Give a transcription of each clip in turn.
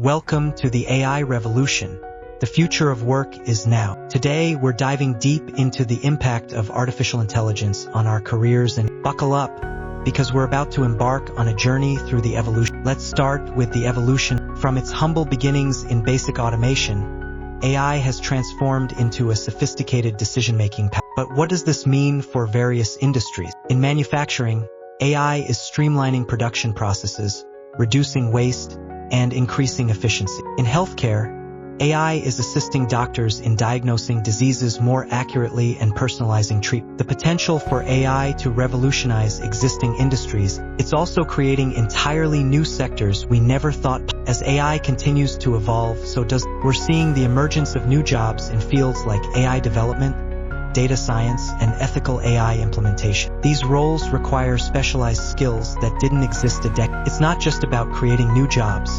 Welcome to the AI revolution. The future of work is now. Today, we're diving deep into the impact of artificial intelligence on our careers, and buckle up, because we're about to embark on a journey through the evolution. Let's start with the evolution. From its humble beginnings in basic automation, AI has transformed into a sophisticated decision-making power. But what does this mean for various industries? In manufacturing, AI is streamlining production processes, reducing waste, and increasing efficiency. In healthcare, AI is assisting doctors in diagnosing diseases more accurately and personalizing treatment. The potential for AI to revolutionize existing industries, it's also creating entirely new sectors we never thought. As AI continues to evolve, we're seeing the emergence of new jobs in fields like AI development, data science, and ethical AI implementation. These roles require specialized skills that didn't exist a decade. It's not just about creating new jobs.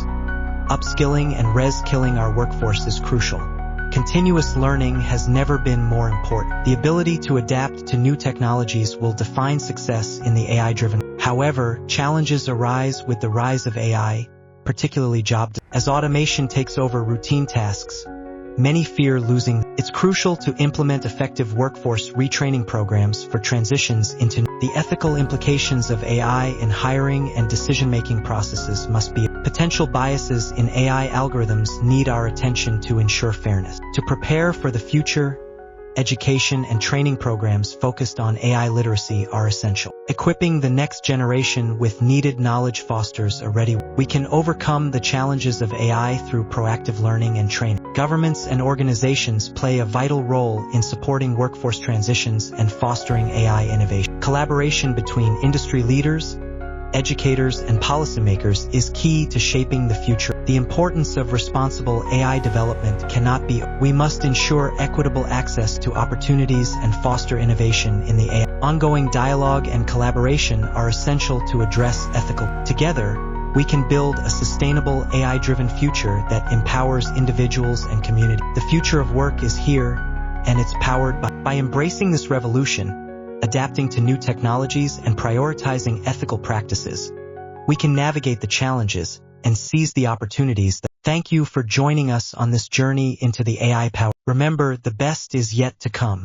Upskilling and reskilling our workforce is crucial. Continuous learning has never been more important. The ability to adapt to new technologies will define success in the AI-driven. However, challenges arise with the rise of AI, particularly as automation takes over routine tasks. Many fear losing. It's crucial to implement effective workforce retraining programs for transitions into the ethical implications of AI in hiring and decision-making processes must be. Potential biases in AI algorithms need our attention to ensure fairness. To prepare for the future, education and training programs focused on AI literacy are essential. Equipping the next generation with needed knowledge fosters a ready. We can overcome the challenges of AI through proactive learning and training. Governments and organizations play a vital role in supporting workforce transitions and fostering AI innovation. Collaboration between industry leaders, educators, and policymakers is key to shaping the future. The importance of responsible AI development cannot be. We must ensure equitable access to opportunities and foster innovation in the AI. Ongoing dialogue and collaboration are essential to address ethical. Together, we can build a sustainable AI-driven future that empowers individuals and community. The future of work is here, and it's powered by embracing this revolution, adapting to new technologies, and prioritizing ethical practices, we can navigate the challenges and seize the opportunities. Thank you for joining us on this journey into the AI power. Remember, the best is yet to come.